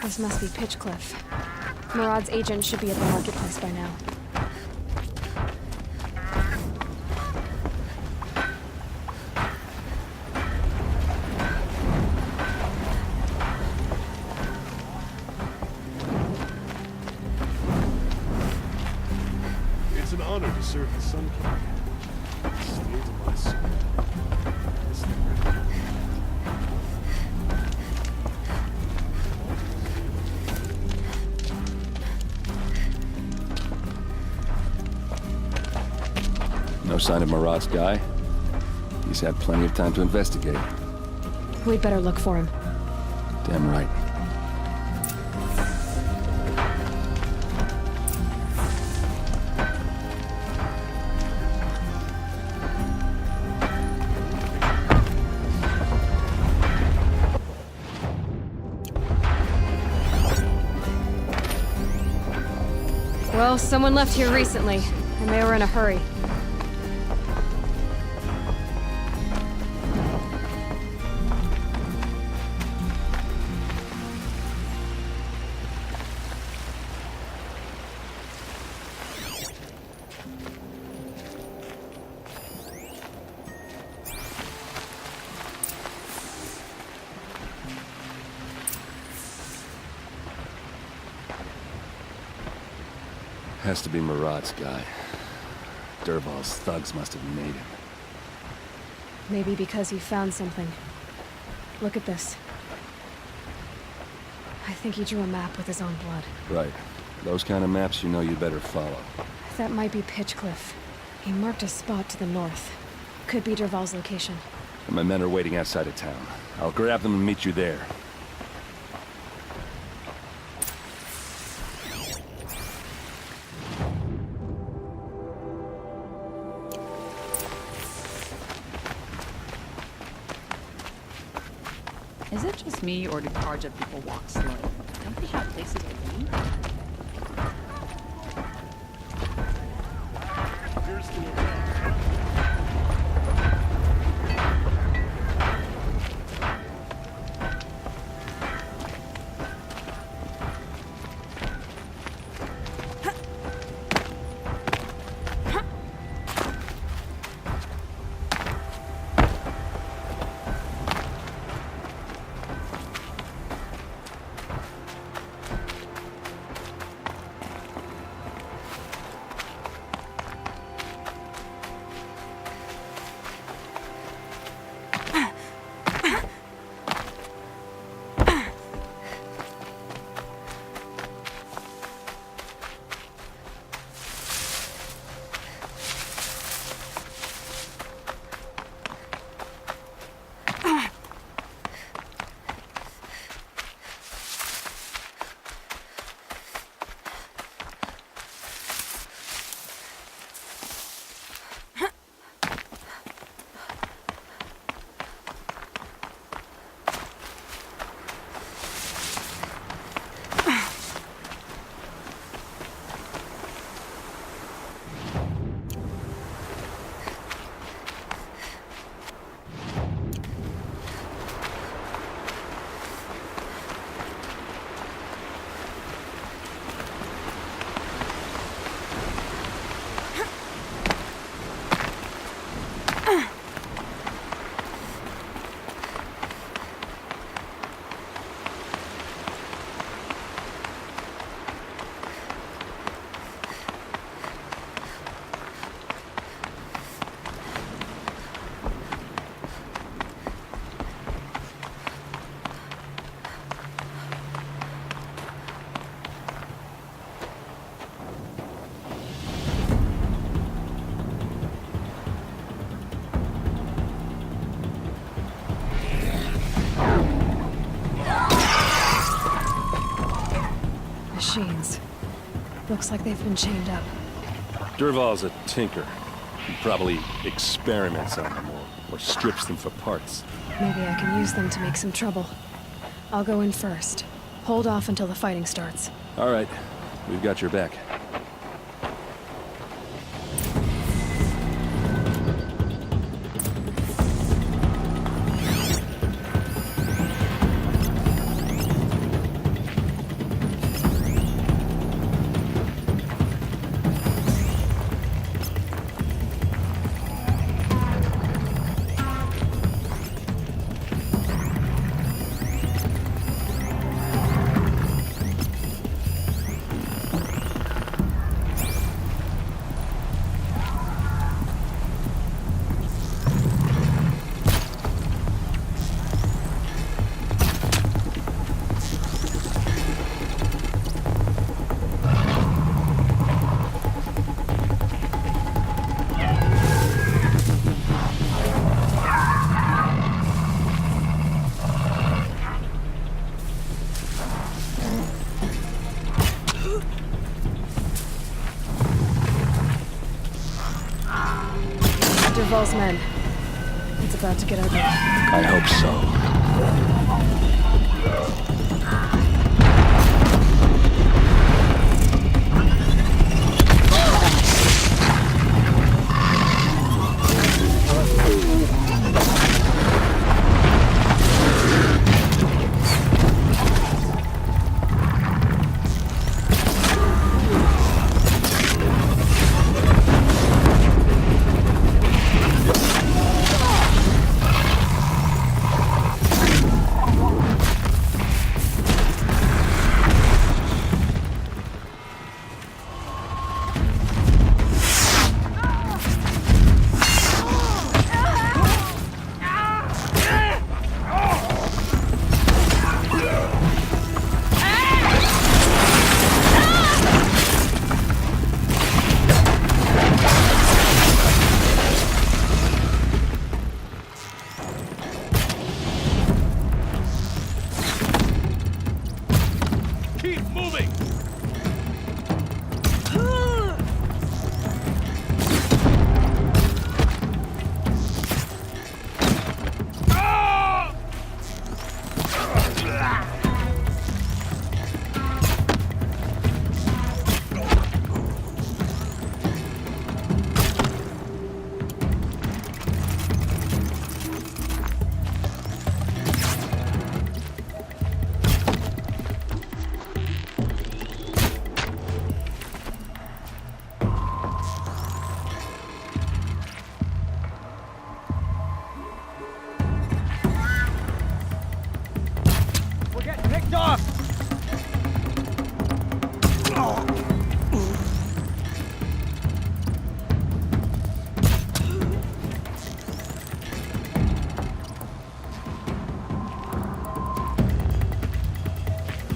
This must be Pitchcliff. Murad's agent should be at the marketplace by now. It's an honor to serve the Sun King. Stay to my sword. This thing right here. No sign of Murad's guy? He's had plenty of time to investigate. We'd better look for him. Damn right. Well, someone left here recently, and they were in a hurry. Has to be Murad's guy. Dervahl's thugs must have made him. Maybe because he found something. Look at this. I think he drew a map with his own blood. Right. Those kind of maps you know you'd better follow. That might be Pitchcliff. He marked a spot to the north. Could be Dervahl's location. And my men are waiting outside of town. I'll grab them and meet you there. Is it just me, or do Karja people walk slow? Don't they have places to be? Here's the event. Machines. Looks like they've been chained up. Dervahl's a tinker. He probably experiments on them or strips them for parts. Maybe I can use them to make some trouble. I'll go in first. Hold off until the fighting starts. All right. We've got your back. Duval's men. It's about to get ugly. I hope so.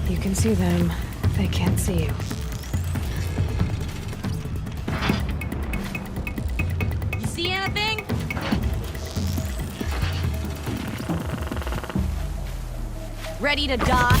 You can see them. They can't see you. You see anything? Ready to die?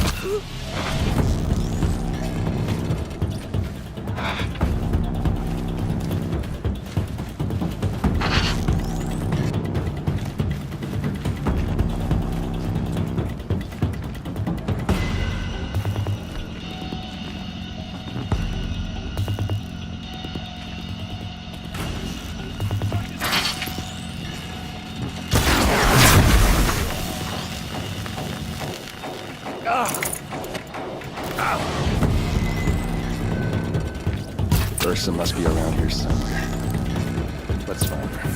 Ursa must be around here somewhere. Let's find her.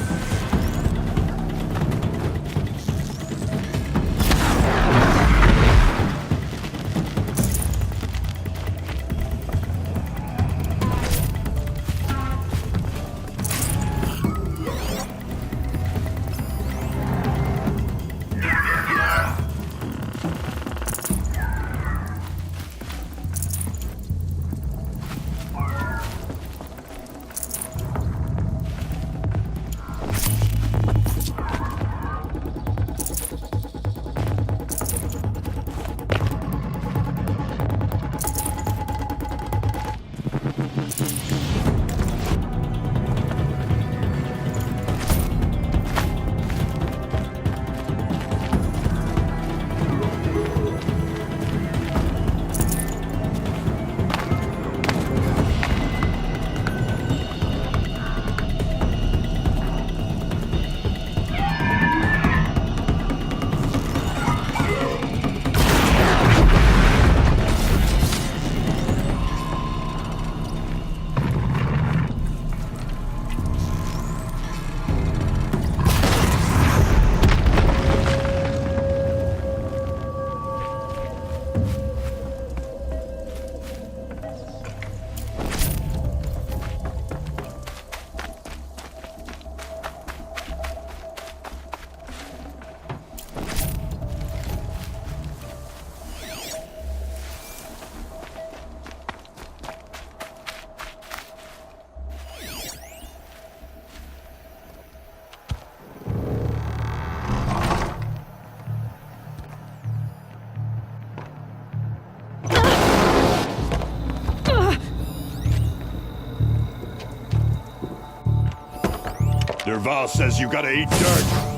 Derval says you gotta eat dirt.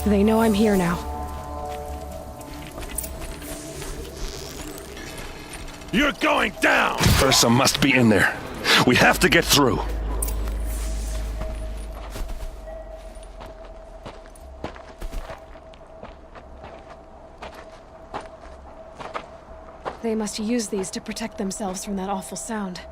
They know I'm here now. You're going down! Ursa must be in there. We have to get through. They must use these to protect themselves from that awful sound.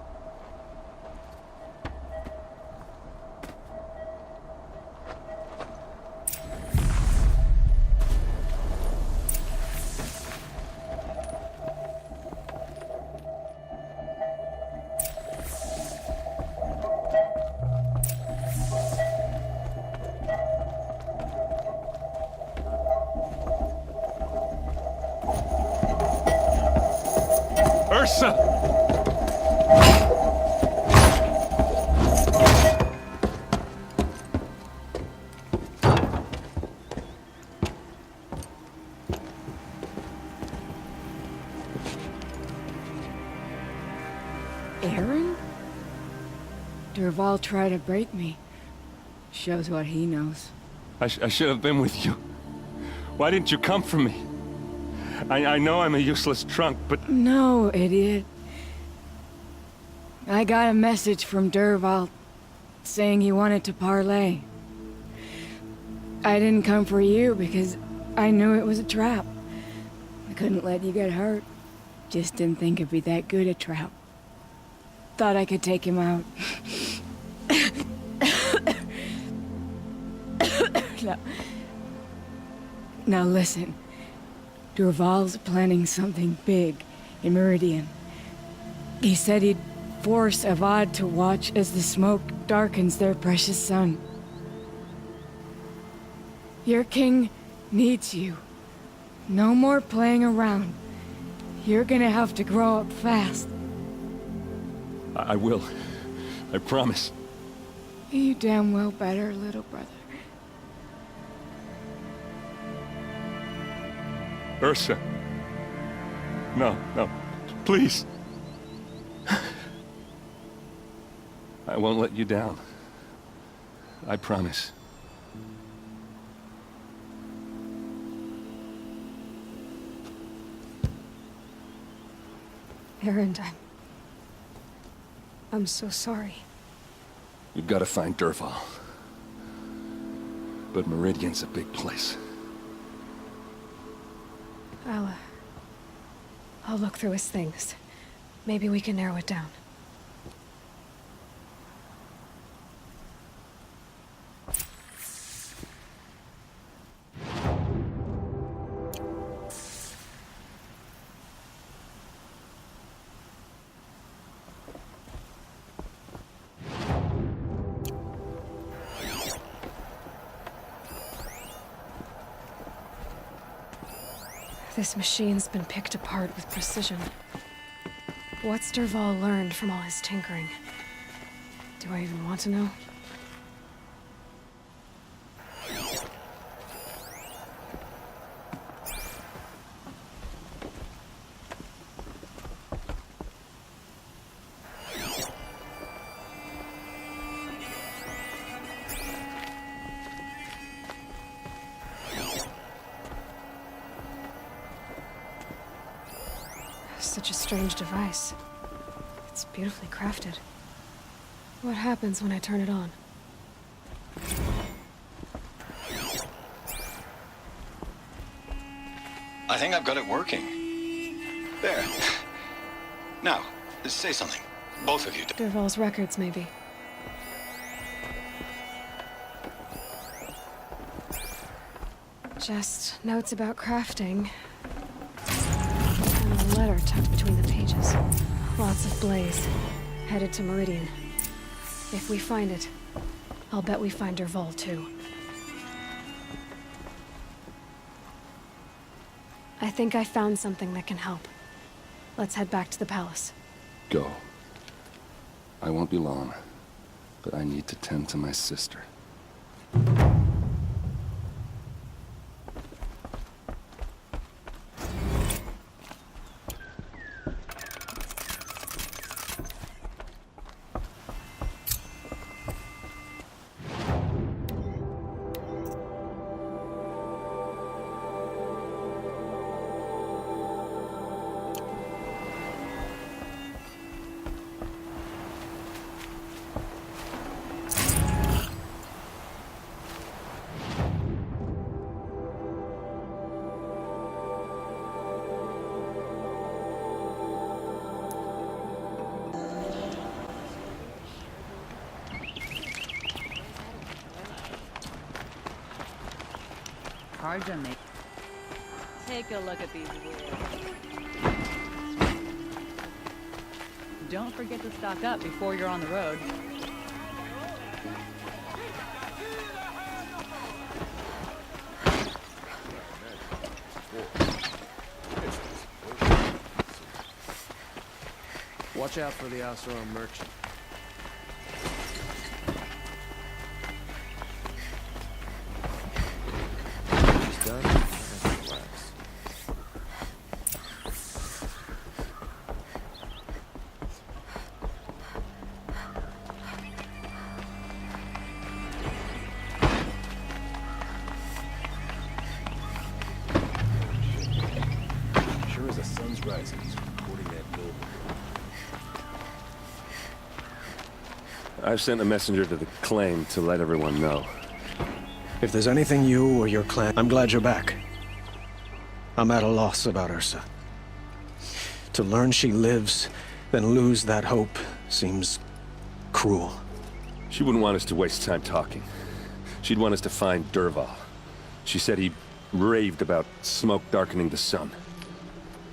Ursa! Aaron? Derval tried to break me. Shows what he knows. I should have been with you. Why didn't you come for me? I know I'm a useless trunk, but... No, idiot. I got a message from Derval saying he wanted to parlay. I didn't come for you because I knew it was a trap. I couldn't let you get hurt. Just didn't think it'd be that good a trap. Thought I could take him out. Now listen. Derval's planning something big in Meridian. He said he'd force Avad to watch as the smoke darkens their precious sun. Your king needs you. No more playing around. You're gonna have to grow up fast. I will. I promise. You damn well better, little brother. Ursa. No, please. I won't let you down. I promise. Aaron, I'm so sorry. You've got to find Derval. But Meridian's a big place. I'll look through his things. Maybe we can narrow it down. This machine's been picked apart with precision. What's Derval learned from all his tinkering? Do I even want to know? Such a strange device. It's beautifully crafted. What happens when I turn it on? I think I've got it working. There. Now, say something. Both of you. Derval's records, maybe. Just notes about crafting. And a letter tucked between the pages. Lots of blaze. Headed to Meridian. If we find it, I'll bet we find Derval too. I think I found something that can help. Let's head back to the palace. Go. I won't be long, but I need to tend to my sister. Karja make. Take a look at these wheels. Don't forget to stock up before you're on the road. Watch out for the Asuran merchant. He's done. I can relax. Sure as the sun's rising, he's recording that building. I've sent a messenger to the claim to let everyone know. If there's anything you or your clan... I'm glad you're back. I'm at a loss about Ursa. To learn she lives, then lose that hope, seems cruel. She wouldn't want us to waste time talking. She'd want us to find Dervahl. She said he raved about smoke darkening the sun.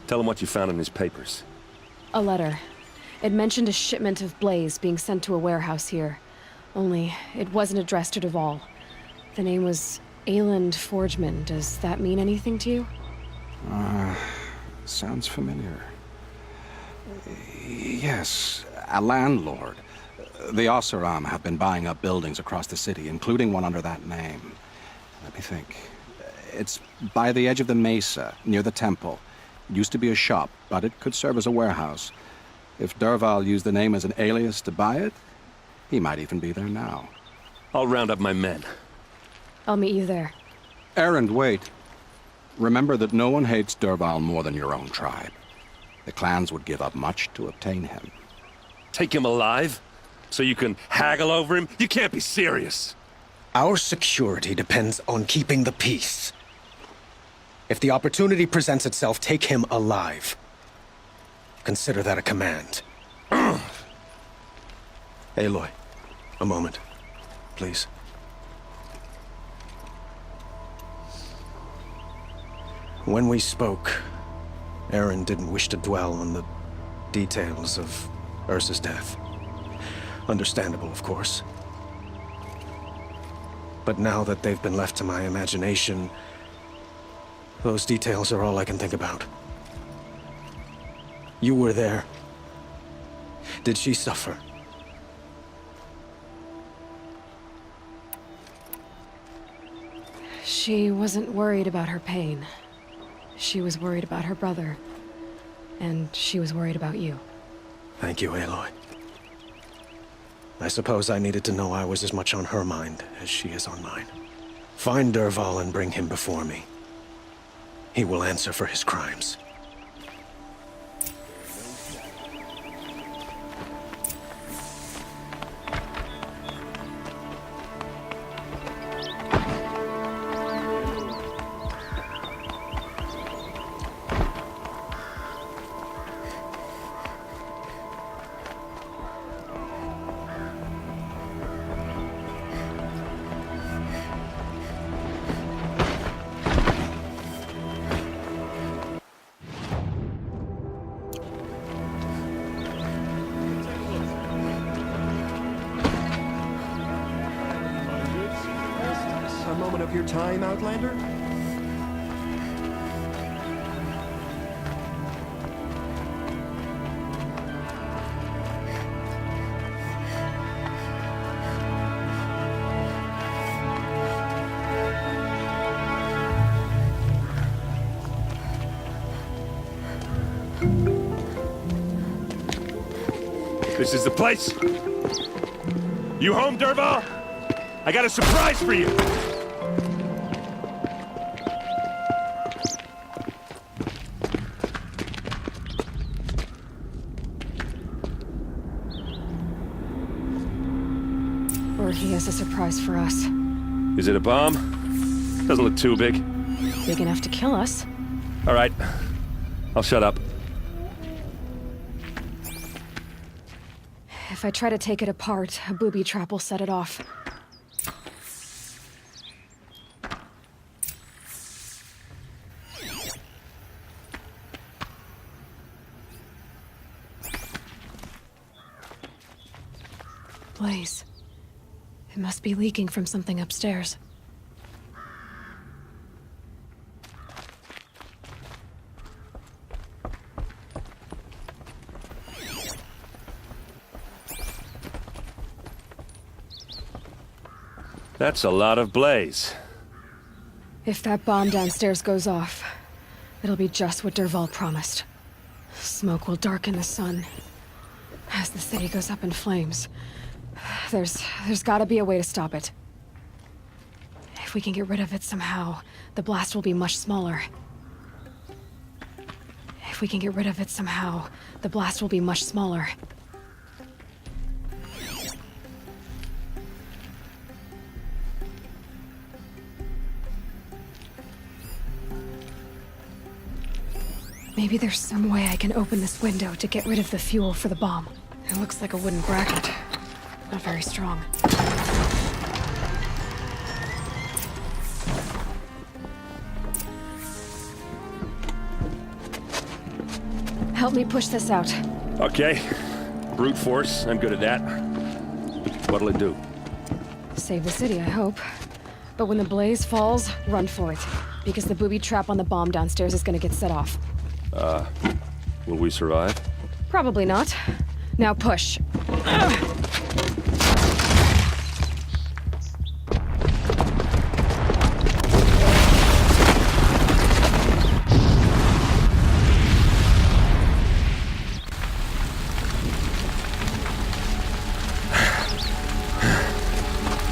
Tell him what you found in his papers. A letter. It mentioned a shipment of blaze being sent to a warehouse here. Only, it wasn't addressed to Dervahl. The name was Ayland Forgeman. Does that mean anything to you? Sounds familiar. Yes, a landlord. The Asuran have been buying up buildings across the city, including one under that name. Let me think. It's by the edge of the mesa, near the temple. Used to be a shop, but it could serve as a warehouse. If Dervahl used the name as an alias to buy it, he might even be there now. I'll round up my men. I'll meet you there. Erend, wait. Remember that no one hates Dervahl more than your own tribe. The clans would give up much to obtain him. Take him alive? So you can haggle over him? You can't be serious. Our security depends on keeping the peace. If the opportunity presents itself, take him alive. Consider that a command. Aloy, a moment, please. When we spoke, Aaron didn't wish to dwell on the details of Ursa's death. Understandable, of course. But now that they've been left to my imagination, those details are all I can think about. You were there. Did she suffer? She wasn't worried about her pain. She was worried about her brother. And she was worried about you. Thank you, Aloy. I suppose I needed to know I was as much on her mind as she is on mine. Find Dervahl and bring him before me. He will answer for his crimes. A moment of your time, Outlander? This is the place. You home, Derval? I got a surprise for you. Or he has a surprise for us. Is it a bomb? Doesn't look too big. Big enough to kill us. All right. I'll shut up. If I try to take it apart, a booby trap will set it off. Blaze. It must be leaking from something upstairs. That's a lot of blaze. If that bomb downstairs goes off, it'll be just what Derval promised. Smoke will darken the sun. As the city goes up in flames, there's gotta be a way to stop it. If we can get rid of it somehow, the blast will be much smaller. If we can get rid of it somehow, the blast will be much smaller. Maybe there's some way I can open this window to get rid of the fuel for the bomb. It looks like a wooden bracket. Not very strong. Help me push this out. Okay. Brute force, I'm good at that. What'll it do? Save the city, I hope. But when the blaze falls, run for it. Because the booby trap on the bomb downstairs is gonna get set off. Will we survive? Probably not. Now push.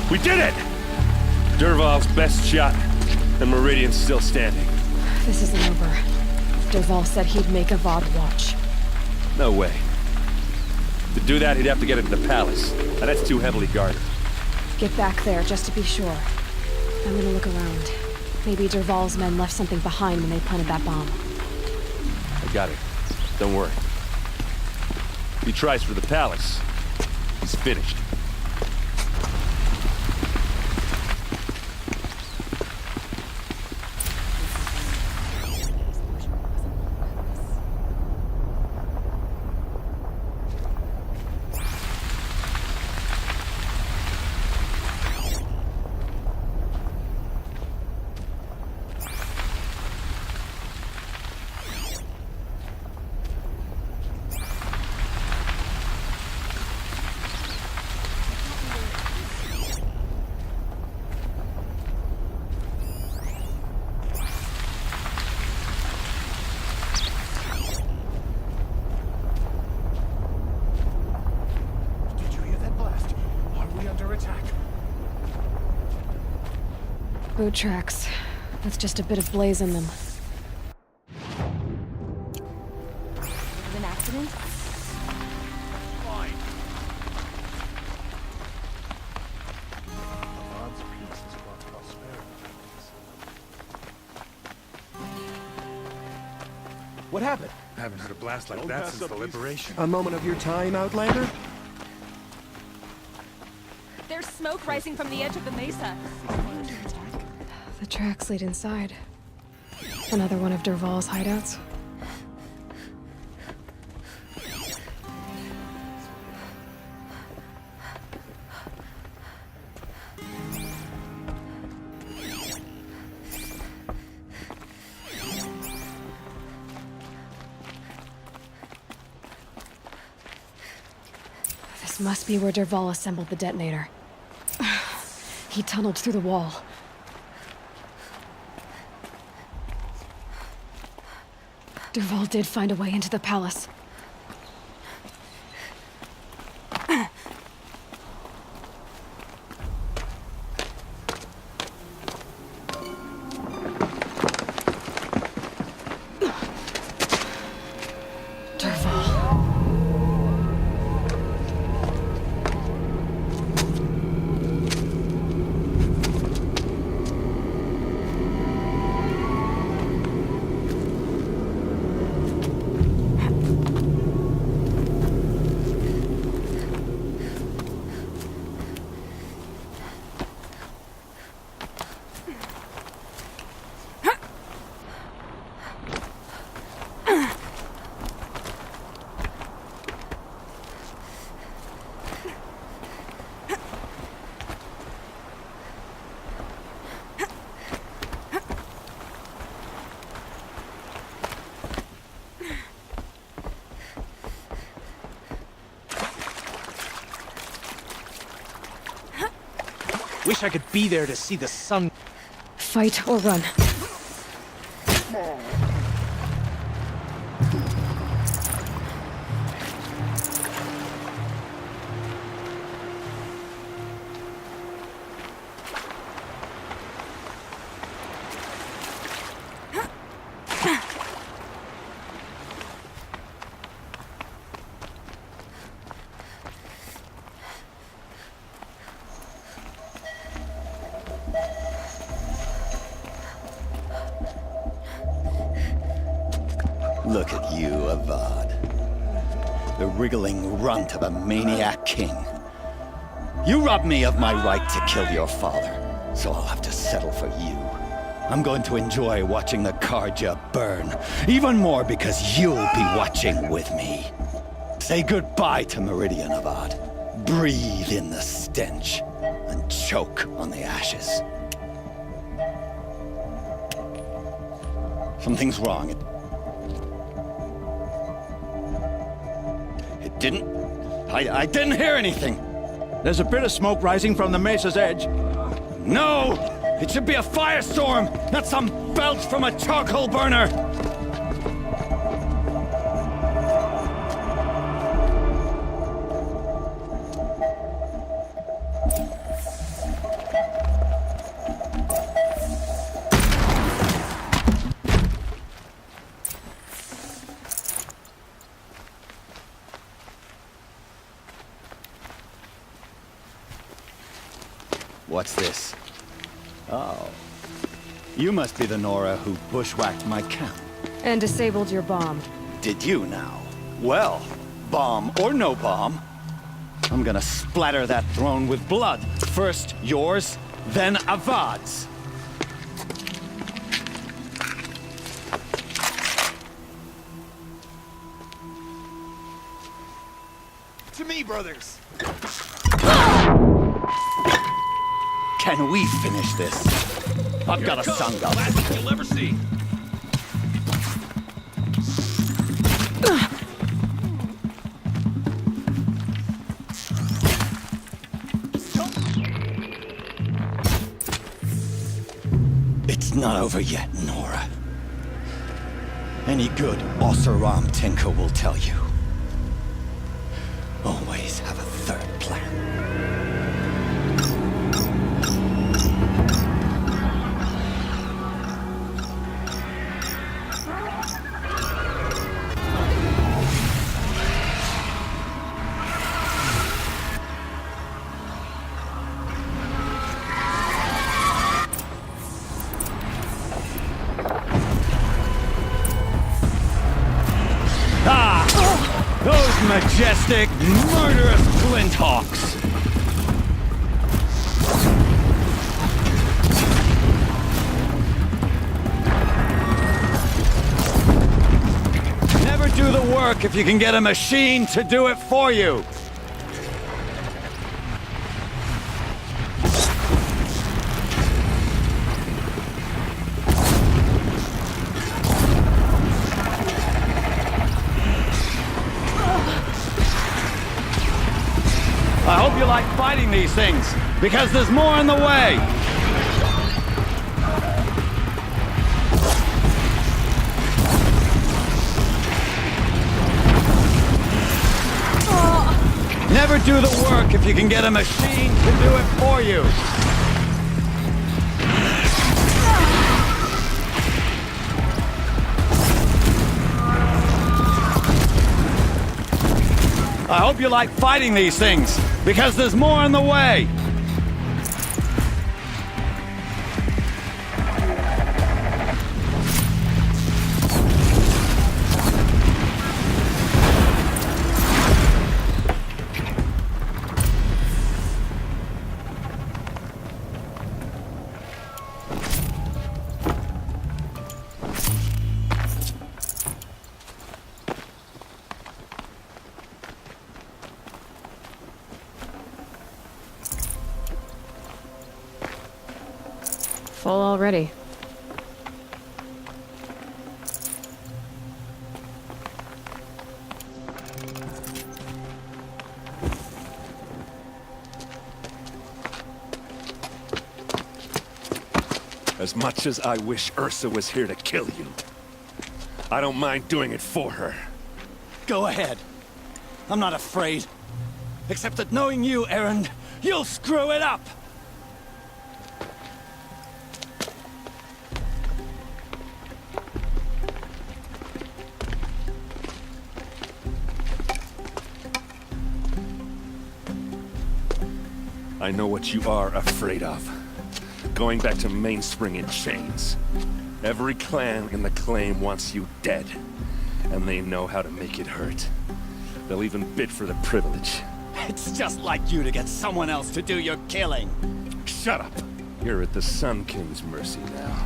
We did it! Derval's best shot, and Meridian's still standing. This isn't over. Derval said he'd make a VOD watch. No way. To do that, he'd have to get into the palace, and that's too heavily guarded. Get back there, just to be sure. I'm gonna look around. Maybe Derval's men left something behind when they planted that bomb. I got it. Don't worry. If he tries for the palace, he's finished. Boot tracks. With just a bit of blaze in them. An accident? Fine. God's peace has brought prosperity. What happened? I haven't heard a blast like that since the liberation. A moment of your time, Outlander? There's smoke rising from the edge of the mesa. The tracks lead inside. Another one of Derval's hideouts. This must be where Derval assembled the detonator. He tunneled through the wall. Dervahl did find a way into the palace. Wish I could be there to see the sun. Fight or run. Look at you, Avad. The wriggling runt of a maniac king. You robbed me of my right to kill your father, so I'll have to settle for you. I'm going to enjoy watching the Karja burn, even more because you'll be watching with me. Say goodbye to Meridian, Avad. Breathe in the stench, and choke on the ashes. Something's wrong. It didn't... I didn't hear anything. There's a bit of smoke rising from the mesa's edge. No! It should be a firestorm, not some belch from a charcoal burner! What's this? Oh. You must be the Nora who bushwhacked my camp. And disabled your bomb. Did you now? Well, bomb or no bomb, I'm gonna splatter that throne with blood. First yours, then Avad's. To me, brothers! Can we finish this? I've got a Sangha. Last thing you'll ever see. It's not over yet, Nora. Any good Oseram Tinker will tell you. Always have a third plan. Those majestic, murderous flinthawks! Never do the work if you can get a machine to do it for you! I hope you like fighting these things, because there's more in the way! never do the work if you can get a machine to do it for you. I hope you like fighting these things, because there's more in the way. Full already. As much as I wish Ursa was here to kill you, I don't mind doing it for her. Go ahead. I'm not afraid. Except that knowing you, Erend, you'll screw it up! I know what you are afraid of. Going back to Mainspring in chains. Every clan in the claim wants you dead. And they know how to make it hurt. They'll even bid for the privilege. It's just like you to get someone else to do your killing. Shut up! You're at the Sun King's mercy now.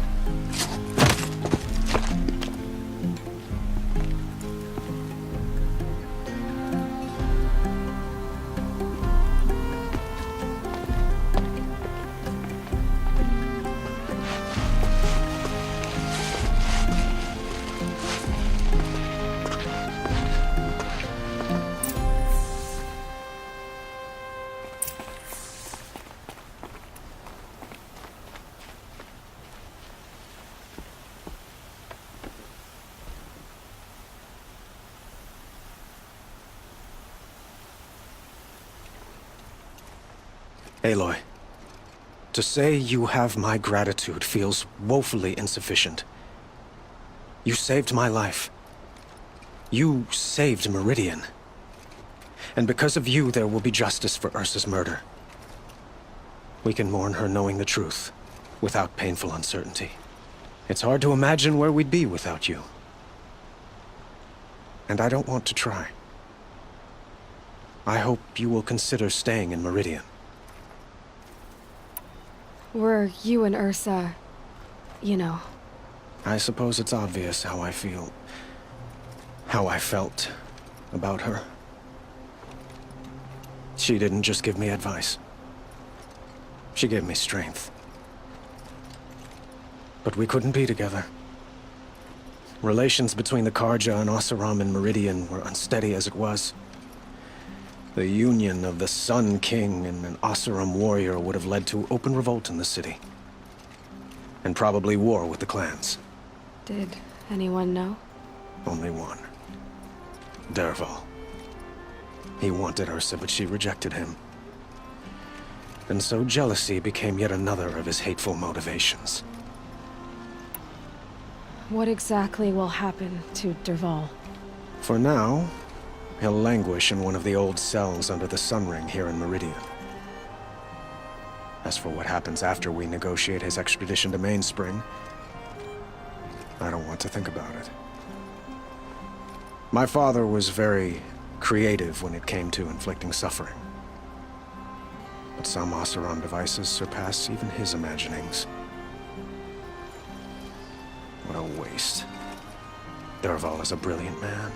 Aloy, to say you have my gratitude feels woefully insufficient. You saved my life. You saved Meridian. And because of you, there will be justice for Ursa's murder. We can mourn her knowing the truth, without painful uncertainty. It's hard to imagine where we'd be without you. And I don't want to try. I hope you will consider staying in Meridian. Were you and Ursa, you know? I suppose it's obvious how I feel. How I felt about her. She didn't just give me advice. She gave me strength. But we couldn't be together. Relations between the Karja and Oseram and Meridian were unsteady as it was. The union of the Sun King and an Oseram warrior would have led to open revolt in the city. And probably war with the clans. Did anyone know? Only one. Dervahl. He wanted Ursa, but she rejected him. And so jealousy became yet another of his hateful motivations. What exactly will happen to Dervahl? For now, he'll languish in one of the old cells under the Sun Ring here in Meridian. As for what happens after we negotiate his extradition to Mainspring, I don't want to think about it. My father was very creative when it came to inflicting suffering. But some Oseram devices surpass even his imaginings. What a waste. Dervahl is a brilliant man.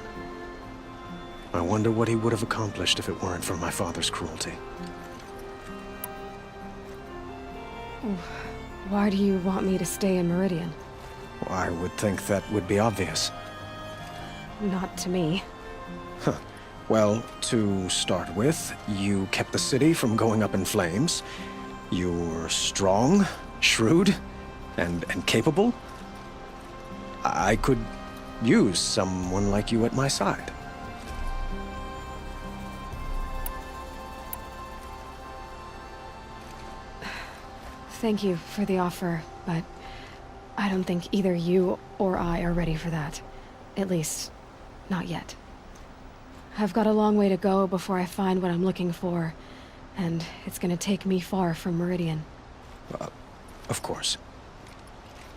I wonder what he would have accomplished if it weren't for my father's cruelty. Why do you want me to stay in Meridian? I would think that would be obvious. Not to me. Huh. Well, to start with, you kept the city from going up in flames. You were strong, shrewd, and capable. I could use someone like you at my side. Thank you for the offer, but I don't think either you or I are ready for that. At least, not yet. I've got a long way to go before I find what I'm looking for, and it's gonna take me far from Meridian. Of course.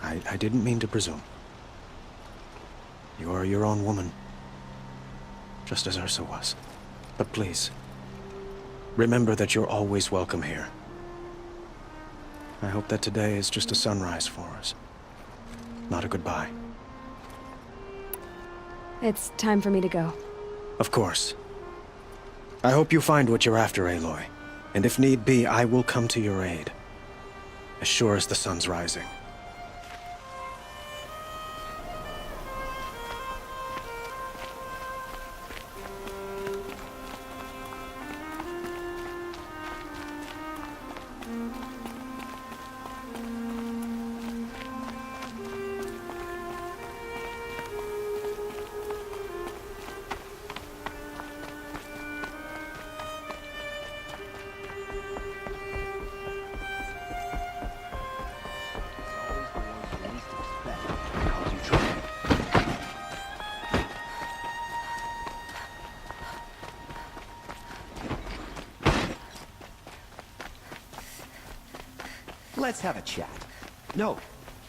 I didn't mean to presume. You are your own woman, just as Ursa was. But please, remember that you're always welcome here. I hope that today is just a sunrise for us, not a goodbye. It's time for me to go. Of course. I hope you find what you're after, Aloy. And if need be, I will come to your aid. As sure as the sun's rising. Let's have a chat. No,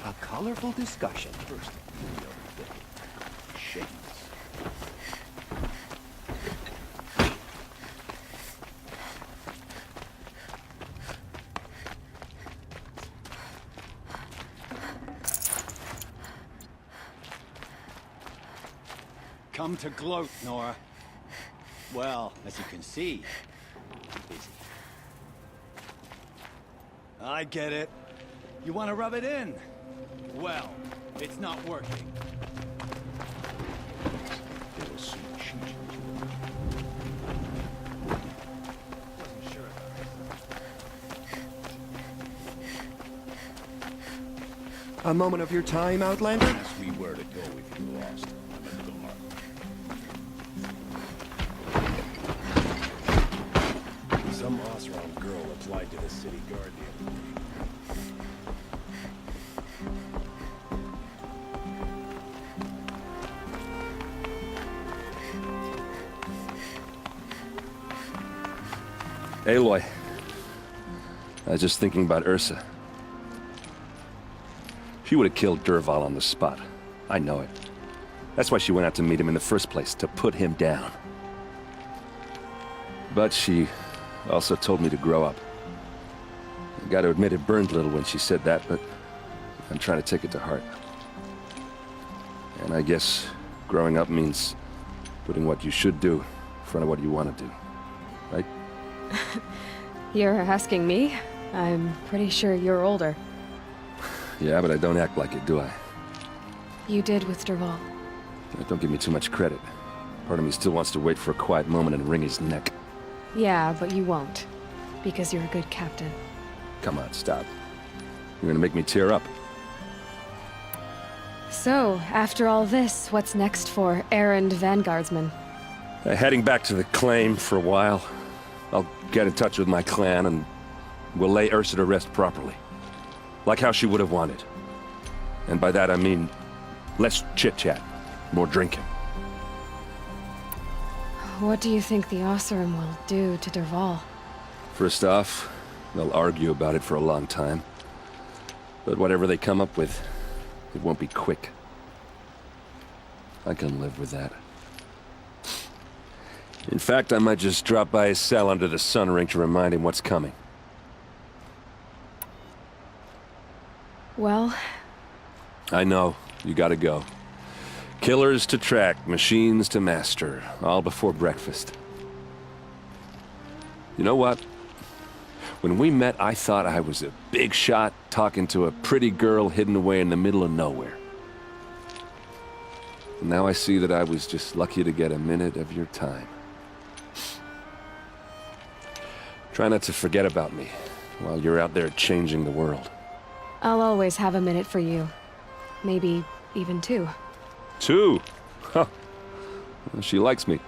a colorful discussion. First, shades. Come to gloat, Nora. Well, as you can see, I'm busy. I get it. You want to rub it in? Well, it's not working. A moment of your time, Outlander? Ask me where to go if you're lost. I'm a dumb Some Osram girl applied to the city guard the other day. Aloy. I was just thinking about Ursa. She would have killed Dervahl on the spot. I know it. That's why she went out to meet him in the first place, to put him down. But she also told me to grow up. I gotta admit it burned a little when she said that, but I'm trying to take it to heart. And I guess growing up means putting what you should do in front of what you want to do. Right? You're asking me? I'm pretty sure you're older. Yeah, but I don't act like it, do I? You did with Dervahl. Don't give me too much credit. Part of me still wants to wait for a quiet moment and wring his neck. Yeah, but you won't. Because you're a good captain. Come on, stop. You're gonna make me tear up. So, after all this, what's next for errand vanguardsman? Heading back to the claim for a while. I'll get in touch with my clan and we'll lay Ursa to rest properly. Like how she would have wanted. And by that I mean less chit-chat, more drinking. What do you think the Osram will do to Dervahl? First off, they'll argue about it for a long time. But whatever they come up with, it won't be quick. I can live with that. In fact, I might just drop by his cell under the sun ring to remind him what's coming. Well... I know. You gotta go. Killers to track, machines to master, all before breakfast. You know what? When we met, I thought I was a big shot talking to a pretty girl hidden away in the middle of nowhere. And now I see that I was just lucky to get a minute of your time. Try not to forget about me while you're out there changing the world. I'll always have a minute for you. Maybe even two. Two? Huh. Well, she likes me.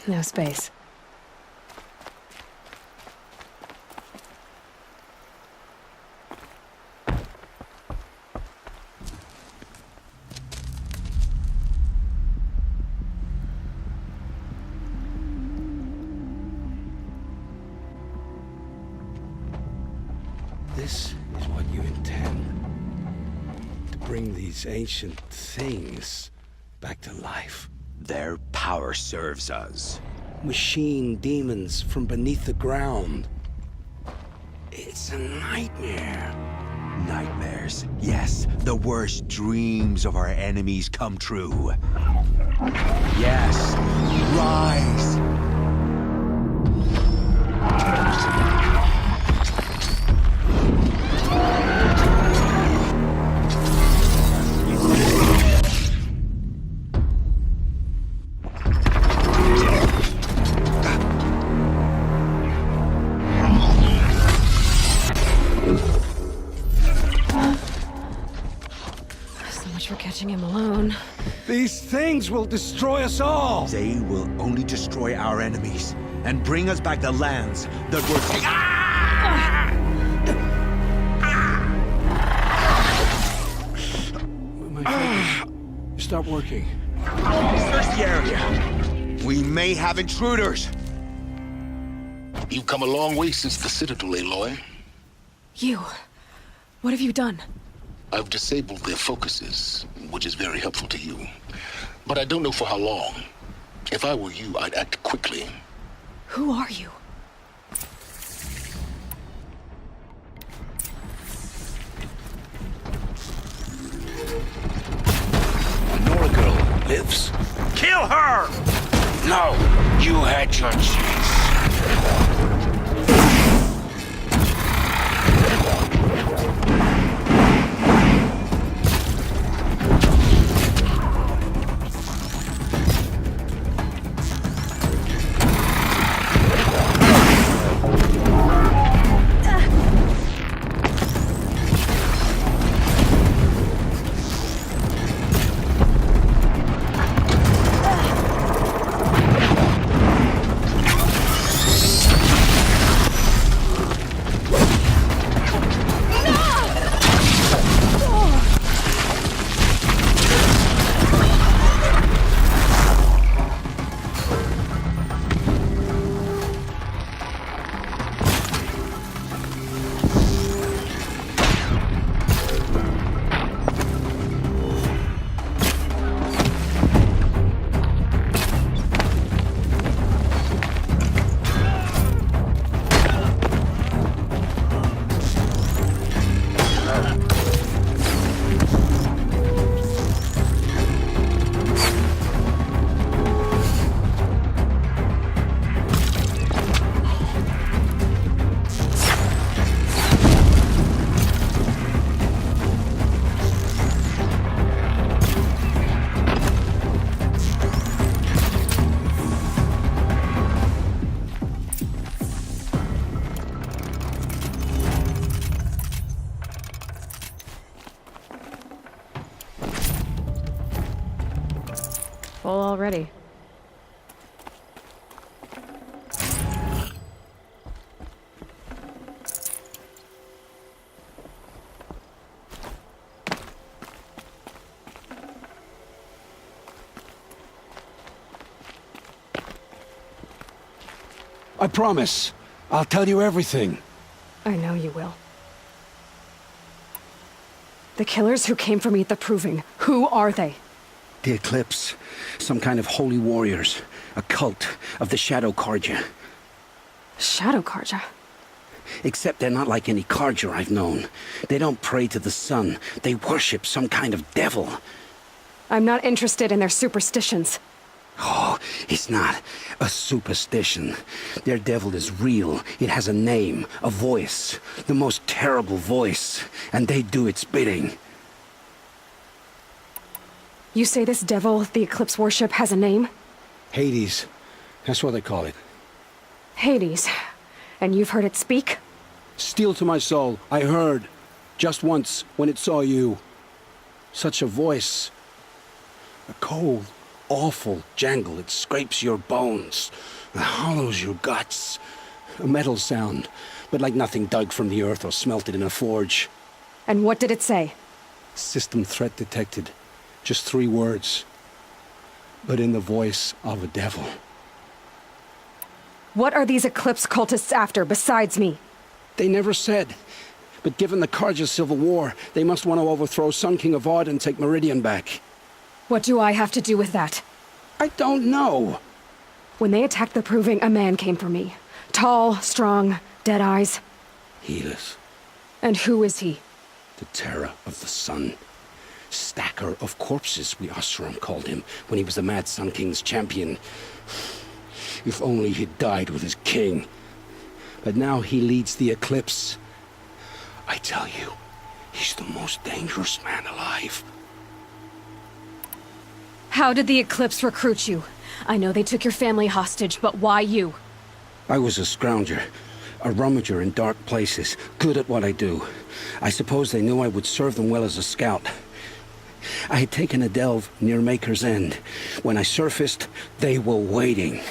No space. This is what you intend. To bring these ancient things back to life. Their power serves us. Machine demons from beneath the ground. It's a nightmare. Nightmares. Yes, the worst dreams of our enemies come true. Yes, rise! For catching him alone. These things will destroy us all! They will only destroy our enemies and bring us back the lands that were taken. My fingers stop working. Search the area. We may have intruders. You've come a long way since the Citadel, Aloy. You. What have you done? I've disabled their focuses, which is very helpful to you. But I don't know for how long. If I were you, I'd act quickly. Who are you? Nora girl lives. Kill her! No, you had your chance. Full already. I promise. I'll tell you everything. I know you will. The killers who came for me at the Proving, who are they? The Eclipse. Some kind of holy warriors. A cult of the Shadow Carja. Shadow Carja? Except they're not like any Carja I've known. They don't pray to the sun. They worship some kind of devil. I'm not interested in their superstitions. Oh, it's not a superstition. Their devil is real. It has a name, a voice. The most terrible voice. And they do its bidding. You say this devil the Eclipse worship has a name? Hades. That's what they call it. Hades. And you've heard it speak? Steel to my soul. I heard. Just once, when it saw you. Such a voice. A cold, awful jangle. It scrapes your bones, it hollows your guts. A metal sound, but like nothing dug from the earth or smelted in a forge. And what did it say? System threat detected. Just 3 words. But in the voice of a devil. What are these Eclipse cultists after, besides me? They never said. But given the Carja civil war, they must want to overthrow Sun King Avad and take Meridian back. What do I have to do with that? I don't know. When they attacked the Proving, a man came for me. Tall, strong, dead eyes. He is. And who is he? The terror of the sun. Stacker of corpses, we Oseram called him, when he was the Mad Sun King's champion. If only he'd died with his king. But now he leads the Eclipse. I tell you, he's the most dangerous man alive. How did the Eclipse recruit you? I know they took your family hostage, but why you? I was a scrounger, a rummager in dark places, good at what I do. I suppose they knew I would serve them well as a scout. I had taken a delve near Maker's End. When I surfaced, they were waiting.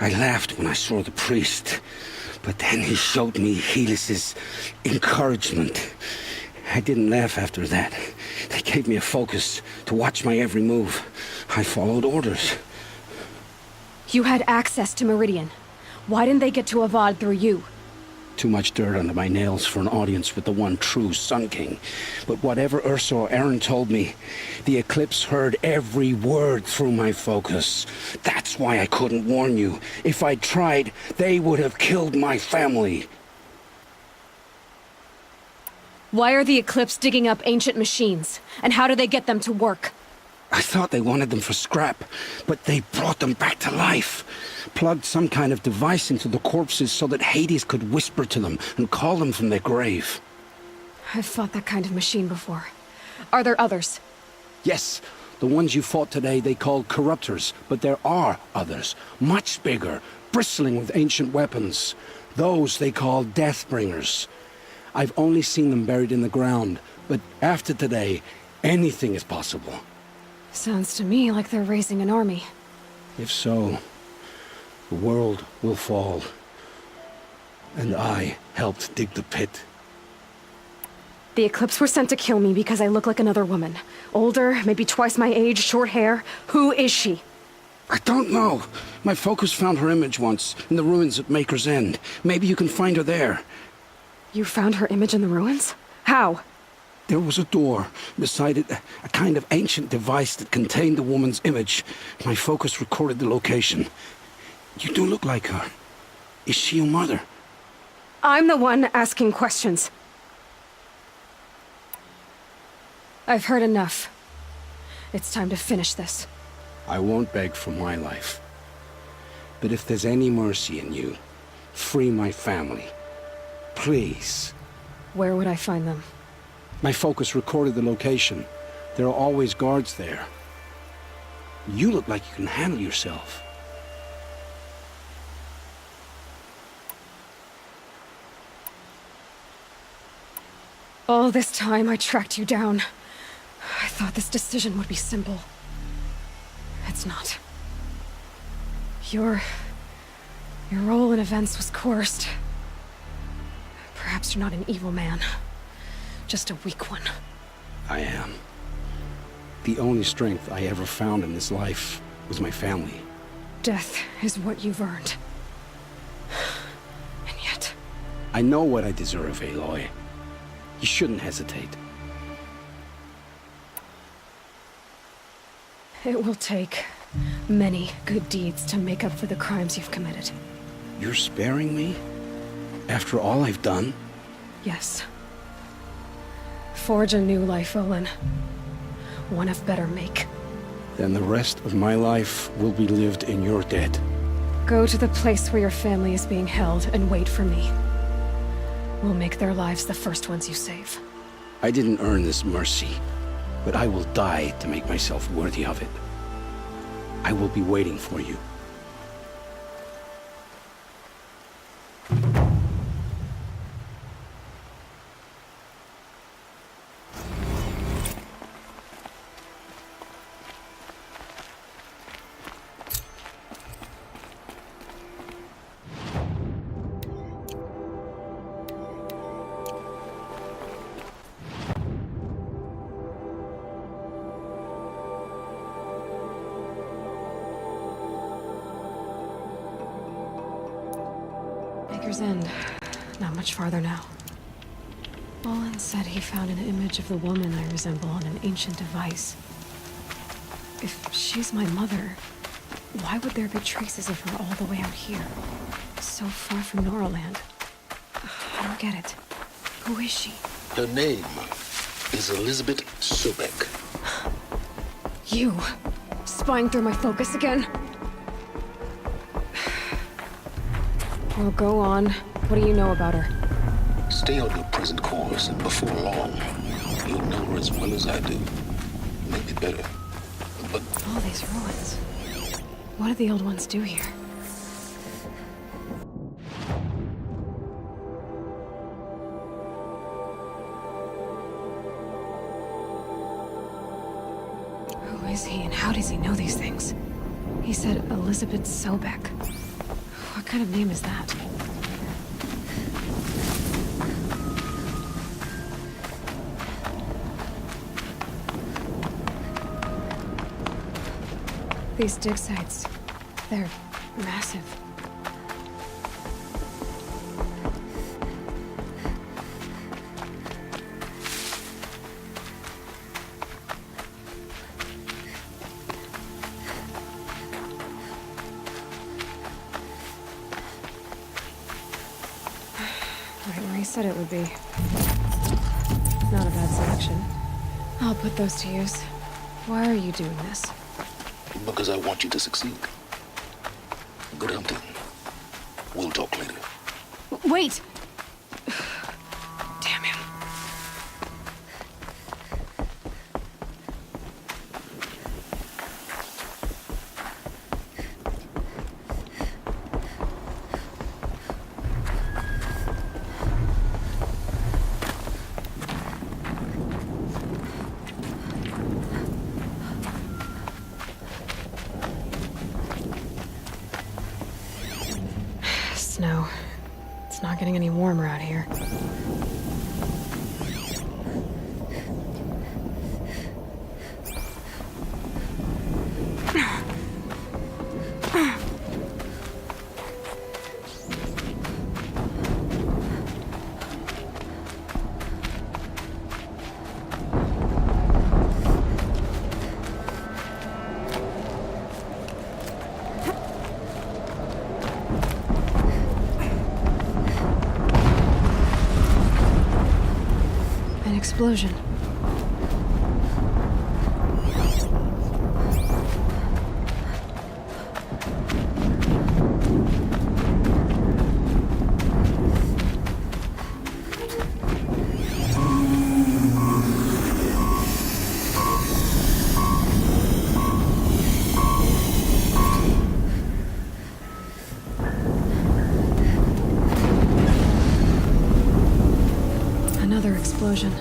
I laughed when I saw the priest, but then he showed me Helis's encouragement. I didn't laugh after that. They gave me a focus to watch my every move. I followed orders. You had access to Meridian. Why didn't they get to Avad through you? Too much dirt under my nails for an audience with the one true Sun King. But whatever Ursa or Aaron told me, the Eclipse heard every word through my focus. That's why I couldn't warn you. If I'd tried, they would have killed my family. Why are the Eclipse digging up ancient machines? And how do they get them to work? I thought they wanted them for scrap, but they brought them back to life. Plugged some kind of device into the corpses so that Hades could whisper to them and call them from their grave. I've fought that kind of machine before. Are there others? Yes, the ones you fought today they called corruptors, but there are others, much bigger, bristling with ancient weapons. Those they call Deathbringers. I've only seen them buried in the ground, but after today, anything is possible. Sounds to me like they're raising an army. If so, the world will fall. And I helped dig the pit. The Eclipse were sent to kill me because I look like another woman. Older, maybe twice my age, short hair. Who is she? I don't know. My focus found her image once, in the ruins at Maker's End. Maybe you can find her there. You found her image in the ruins? How? There was a door. Beside it, a kind of ancient device that contained the woman's image. My focus recorded the location. You do look like her. Is she your mother? I'm the one asking questions. I've heard enough. It's time to finish this. I won't beg for my life. But if there's any mercy in you, free my family. Please. Where would I find them? My focus recorded the location. There are always guards there. You look like you can handle yourself. All this time I tracked you down. I thought this decision would be simple. It's not. Your role in events was coerced. Perhaps you're not an evil man. Just a weak one. I am. The only strength I ever found in this life was my family. Death is what you've earned. And yet... I know what I deserve, Aloy. You shouldn't hesitate. It will take many good deeds to make up for the crimes you've committed. You're sparing me? After all I've done? Yes. Forge a new life, Olin. One of better make. Then the rest of my life will be lived in your debt. Go to the place where your family is being held and wait for me. We'll make their lives the first ones you save. I didn't earn this mercy, but I will die to make myself worthy of it. I will be waiting for you. Maker's End. Not much farther now. Olin said he found an image of the woman I resemble on an ancient device. If she's my mother, why would there be traces of her all the way out here? So far from Noraland. I don't get it. Who is she? Her name is Elizabeth Sobek. You! Spying through my focus again? Well, go on. What do you know about her? Stay on your present course, and before long, you'll know her as well as I do. Maybe better. But all these ruins. What did the old ones do here? Who is he and how does he know these things? He said Elizabeth Sobek. What kind of name is that? These dig sites, they're massive. Right where he said it would be. Not a bad selection. I'll put those to use. Why are you doing this? because I want you to succeed. Good hunting. We'll talk later. Wait! Damn him. Snow. It's not getting any warmer out here. Explosion. Another explosion.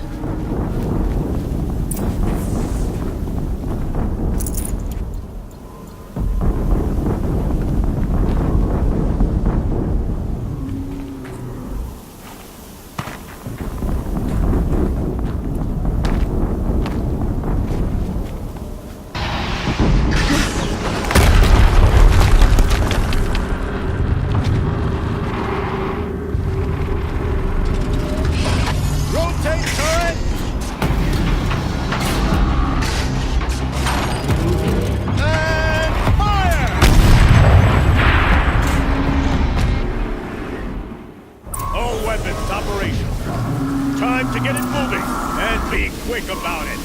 Time to get it moving, and be quick about it.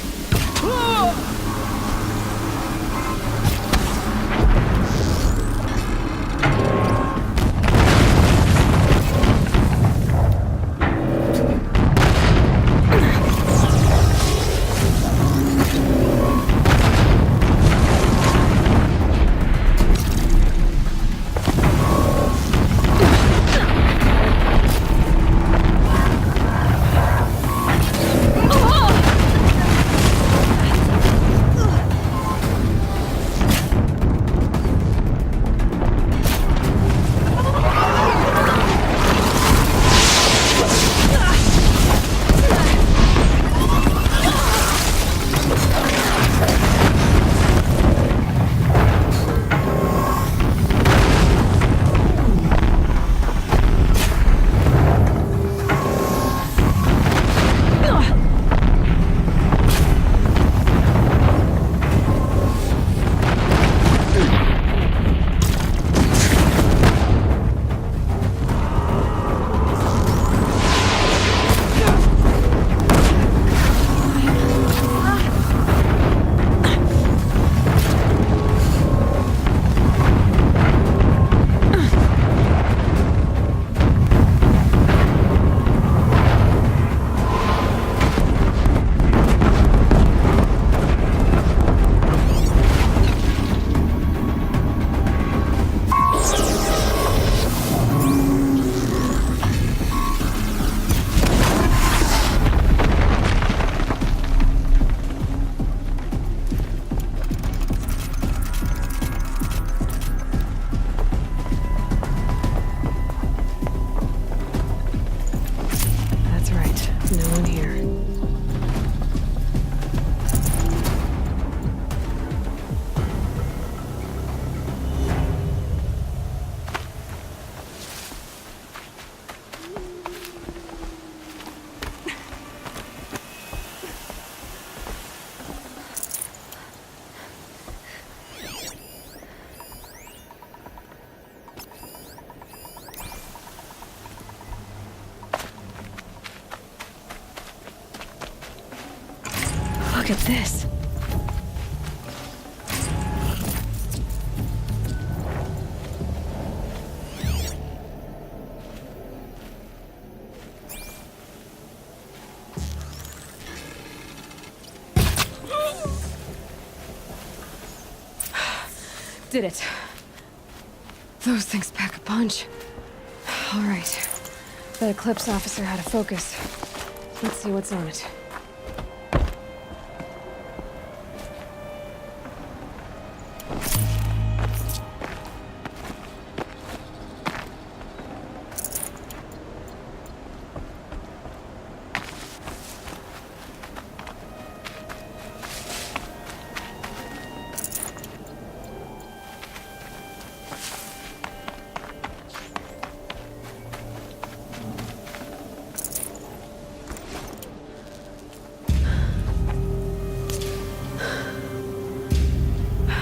Look at this. Did it. Those things pack a punch. All right. The Eclipse officer had a focus. Let's see what's on it.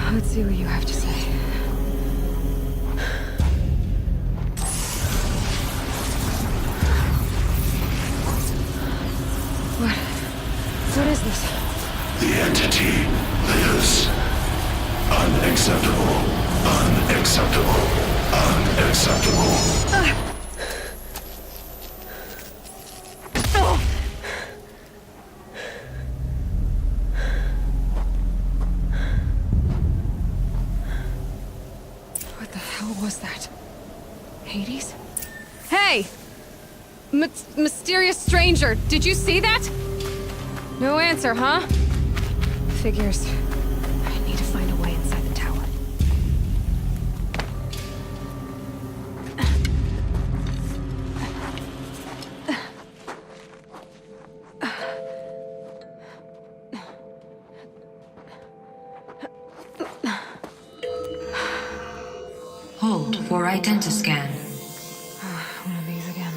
Let's see what you have to say. What is this? The entity lives. Unacceptable. Unacceptable. Unacceptable. What the hell was that? Hades? Hey! Mysterious stranger, did you see that? No answer, huh? Figures. I need to find a way inside the tower. Hold for identiscan. One of these again.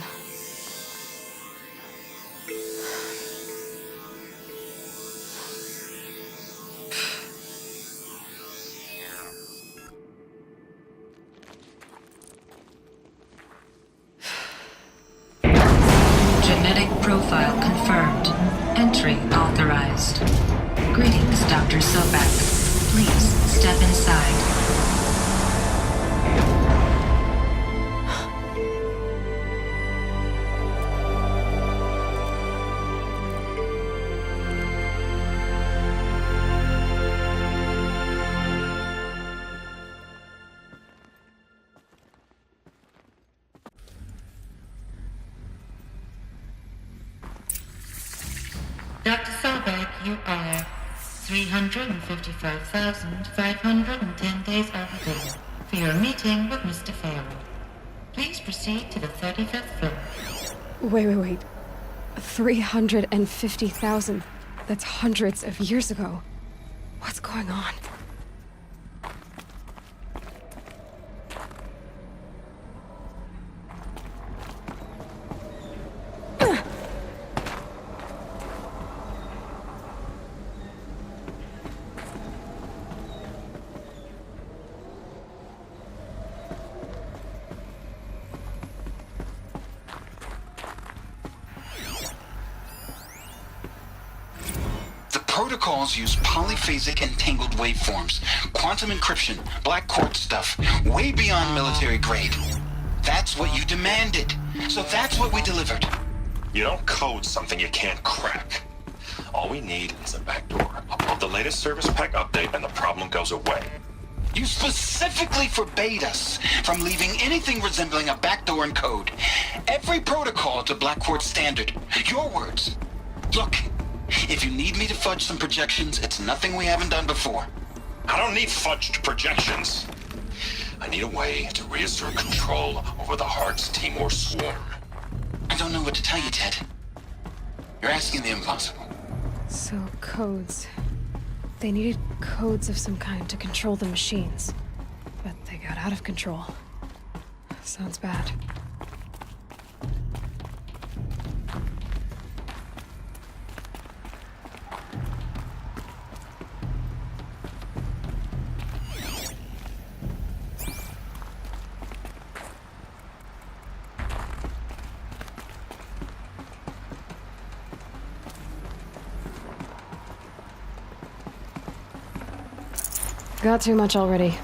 Genetic profile confirmed. Entry authorized. Greetings, Dr. Sobek. Please step inside. Dr. Sobek, you are 355,510 days overdue for your meeting with Mr. Farrell. Please proceed to the 35th floor. Wait. 350,000. That's hundreds of years ago. What's going on? Protocols use polyphasic entangled waveforms, quantum encryption, black quartz stuff, way beyond military grade. That's what you demanded, so that's what we delivered. You don't code something you can't crack. All we need is a backdoor. Upload the latest service pack update and the problem goes away. You specifically forbade us from leaving anything resembling a backdoor in code. Every protocol to black quartz standard. Your words. Look. If you need me to fudge some projections, it's nothing we haven't done before. I don't need fudged projections. I need a way to reassert control over the Heart's Timor swarm. I don't know what to tell you, Ted. You're asking the impossible. So, codes. They needed codes of some kind to control the machines. But they got out of control. Sounds bad. Got too much already.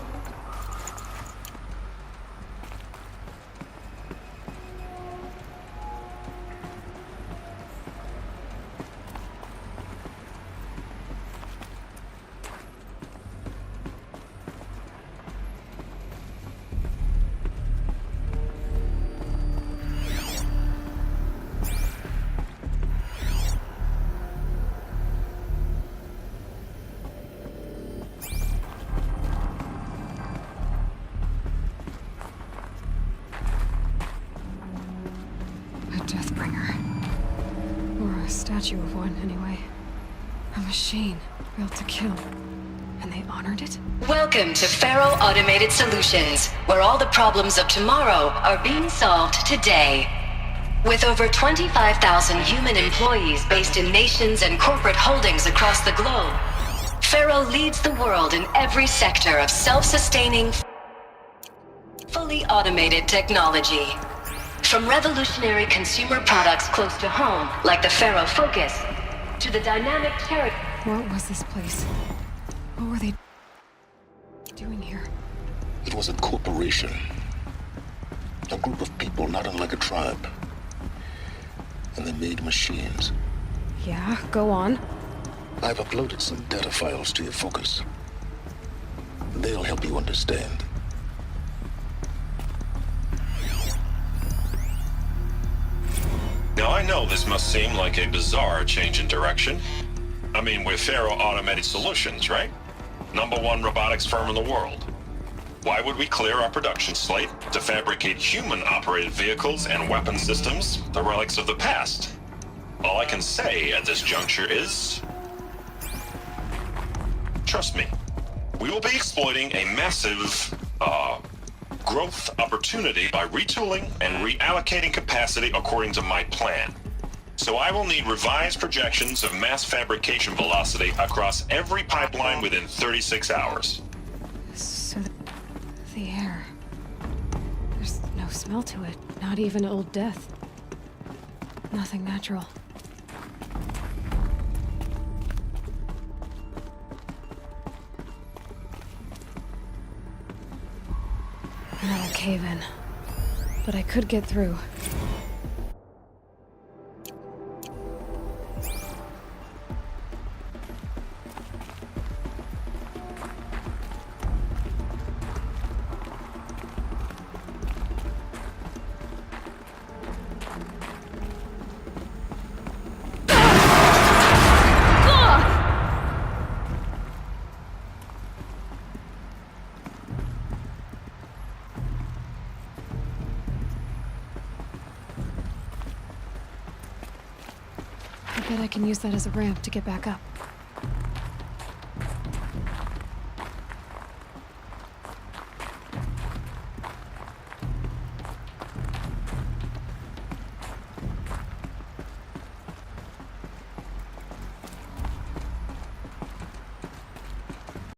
Statue of one, anyway. A machine built to kill. And they honored it? Welcome to Faro Automated Solutions, where all the problems of tomorrow are being solved today. With over 25,000 human employees based in nations and corporate holdings across the globe, Faro leads the world in every sector of self-sustaining, fully automated technology. From revolutionary consumer products close to home, like the Faro Focus, to the dynamic territory. What was this place? What were they doing here? It was a corporation. A group of people not unlike a tribe. And they made machines. Yeah, go on. I've uploaded some data files to your Focus. They'll help you understand. Now, I know this must seem like a bizarre change in direction. I mean, we're Faro Automated Solutions, right? #1 robotics firm in the world. Why would we clear our production slate to fabricate human-operated vehicles and weapon systems, the relics of the past? All I can say at this juncture is... trust me, we will be exploiting a massive, growth opportunity by retooling and reallocating capacity according to my plan. So I will need revised projections of mass fabrication velocity across every pipeline within 36 hours. So the air... There's no smell to it. Not even Old Death. Nothing natural. Another cave-in. But I could get through. I bet I can use that as a ramp to get back up.